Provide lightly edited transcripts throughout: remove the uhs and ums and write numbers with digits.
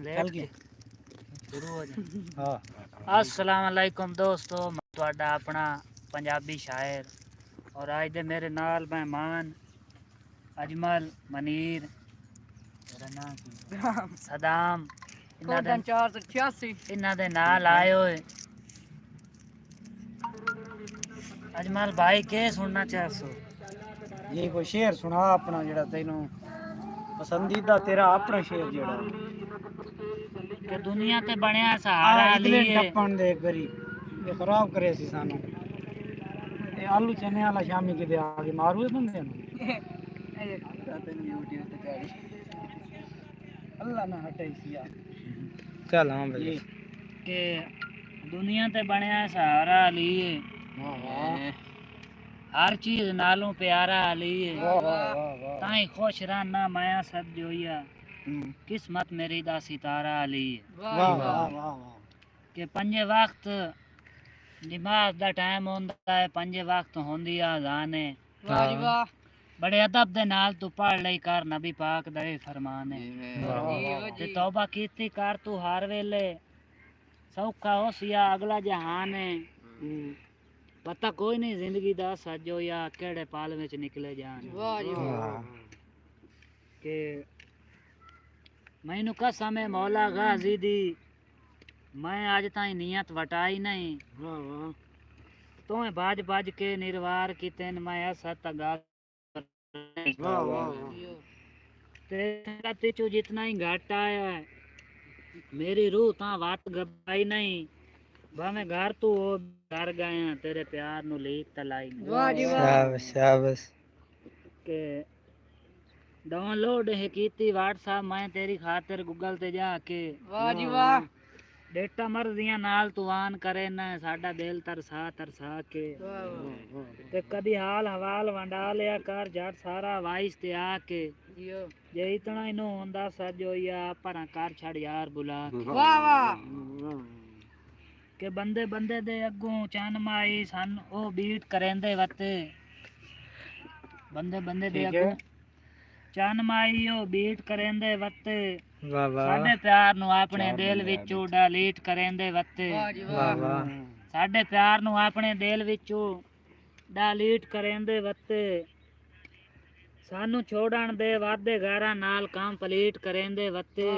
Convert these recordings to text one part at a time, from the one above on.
चल के शुरू हो जाए। हाँ अस्सलाम वालेकुम दोस्तों, मैं ਤੁਹਾਡਾ अपना पंजाबी शायर और आज दे मेरे नाल मेहमान अजमल मनीर मेरा नाम सदाम इन्हां दे नाल आए होए। अजमल भाई के सुनना चाहसो? ये कोई शेर सुना अपना जेड़ा तेनू पसंदीदा तेरा अपना शेर जेड़ा कि दुनिया ते बनया सहारा इतने लिए टप्पन दे करी ये खराब करे सी सानू ये आलू चने वाला शामी के दे आगे मारू बंदे नु अल्लाह ना हटे सिया चल हां भाई के दुनिया ते बनया सहारा लिए हर चीज नालों प्यारा लिए ताई खुश रहना माया सब जोइया किस्मत मेरी दा सितारा लिए वाह वाह वाह के पंजे वक्त नमाज दा टाइम होंदा है, पंजे वक्त होंदी अज़ान है। बड़े अदब दे नाल तू पढ़ लई कर नबी पाक दा फरमान है ते तौबा कीती कर तू हर वेले सौखा हो सिया अगला जहान है। पता कोई नहीं जिंदगी दा सजो या केड़े पाल विच निकले जान के मैनू कसम है मौला गाजी दी मैं आज ताई नियत वटाई नहीं तोए बाज बाज के निर्वार की तेन मैं ऐसा तगा तेरा तिचू जितना ही घाटा आया है मेरी रूह ता वात गबाई नहीं भावे घर तू हो घर गया तेरे प्यार नु लीक तलाई शाबाश शाबाश के डाउनलोड है कीती व्हाट्सएप मैं तेरी खातिर गूगल ते जाके वाह जी वाह डेटा मर्जियां नाल तू आन करे न साडा दिल तरसा तरसा के ते कदी हाल हवाल वंडा लिया कर जट सारा वाइस ते आके जे इतना ही नो होंदा सजो या परा कर छड़ यार बुला के वाह वाह के बंदे बंदे दे अगों चन माई सन ओ बीट करेंदे वते बंदे बंदे दे अगों चन माई ओ बीट करेंदे वते वाह वाह साडे प्यार नु अपने दिल विचों डिलीट करेंदे वते वाह वाह साडे प्यार नु अपने दिल विचों डिलीट करेंदे वते सानू छोड़न दे वादे गारा नाल कंप्लीट करेंदे वते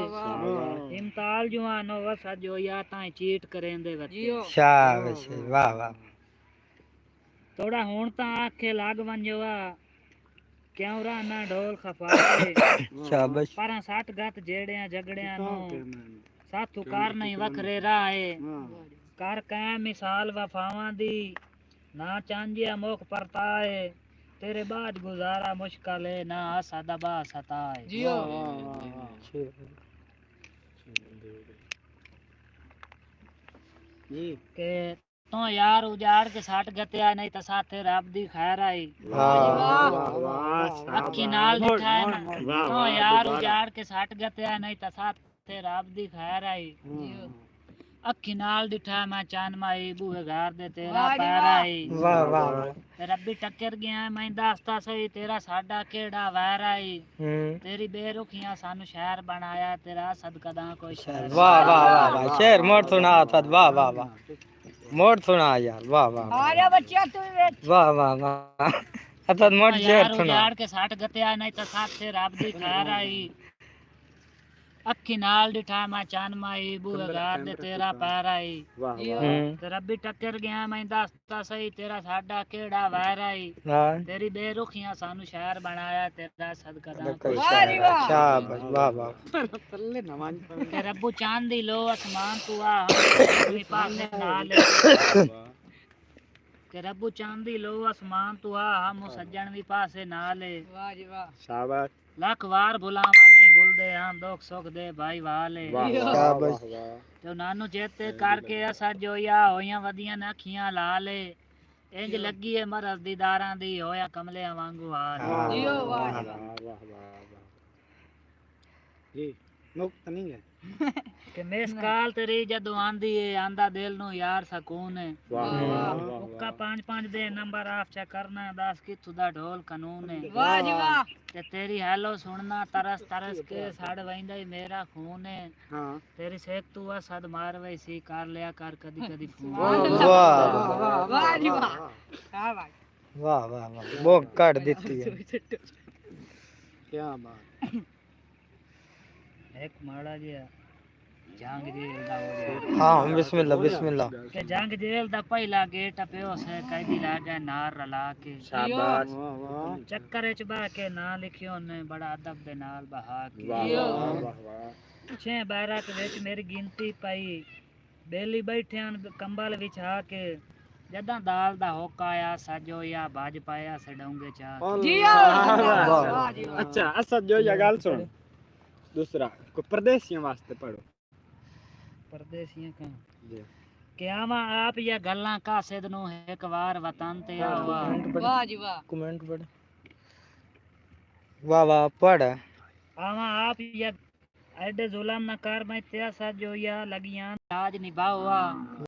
इम्ताल जुआनो वसा जो या ताई चीट करेंदे वते शाबाश वाह वाह थोड़ा हुण ता आखे लग वंजवा क्यों राना ढोल खफाए शाबाश पर सट गत जेड़ियां झगड़ियां नु साथू कर नहीं वखरे राए कर कै मिसाल वफावां दी ना चांजिया मुख परताए तेरे बाद गुजारा मुश्किल है ना सदबा सताए जियो जी के तो यार उजाड़ के सट गतिया नहीं तो साथे रब दी खैर आई अखी नाल दिखाए ना तो यार उजाड़ के सट गतिया नहीं तो साथे रब दी खैर आई अखी नाल दिठा मैं चान माई बूहे घर दे तेरा पैर आई वाह वाह रब्बी टक्कर गया मैं दसता सही तेरा साडा केड़ा वैर आई तेरी बेरुखियां सानू शहर बनाया तेरा सदकदा कोई शहर वाह वाह वाह वाह शेर मोड़ सुना था वाह वाह वाह मोड़ सुना यार वाह वाह अरे बच्चा तू वाह वाह वाह अतद मोड़ शेर सुना उजाड़ के सट गतिया नहीं तो साथ से रब दी खैर आई अखी नाल दिठा मैं चान माई बूहे घर दे तेरा पैर आई ते रब्बी टक्कर गया मैं दसता सही तेरा साडा केड़ा वैर आई तेरी बेरुखियां सानू शहर बनाया तेरा सदकदा शाबाश वाह वाह के रब्बू चांदी लो आसमान तू आ हम पासे नाल के रब्बू चांदी लो आसमान तू आ हम सज्जन भी पासे नाल वाह जी वाह शाबाश लख वार बुलावा नहीं भूलदे हम दुख सुख दे भाई वाले शाबाश तो नानू चेते करके असा जोया होया वदियां न अखियां लाले इंज लगी है मरद दीदारां दी होया कमले वांगू हाल जियो वाह वाह वाह जी मुक्त नहीं है कि मिस काल तेरी जदों आंदी है आंदा दिल नु यार सकून है उक्का 5-5 दे नंबर ऑफ चेक करना 10 किथु दा ढोल कानून है वाह जी वाह ते तेरी हेलो सुनना तरस तरस के सड़ वैंदा ही मेरा खून है हां तेरी सेक तू असद मार वई सी कर लिया कर कदी कदी फोन वाह वाह जी वाह हां भाई वाह वाह वाह वो काट देती है क्या बात एक माड़ा जी जंग जेल दा हो गया हाँ बिस्मिल्लाह बिस्मिल्लाह के जंग जेल दा पहला गेट पियो से कैदी लागे नार रला के शाबाश चक्कर च बा के ना लिखियो ने बड़ा अदब दे नाल बहा के वाह वाह 6-12 के विच मेरी गिनती पई बेली बैठे कंबल विछा के जदा दाल दा होका आया साजो या बाज पाया सडोंगे चा अच्छा असद जो या गाल सुन दूसरा को परदेसियों वास्ते पढ़ो परदेसियां का कि आवा आप या गल्ला का सिद नु एक बार वतन ते आवा वाह जी वाह कमेंट पढ़ वाह वाह पढ़ आवा आप या एडे जुलम न कर मैं त्या साजो या लगियां राज निभावा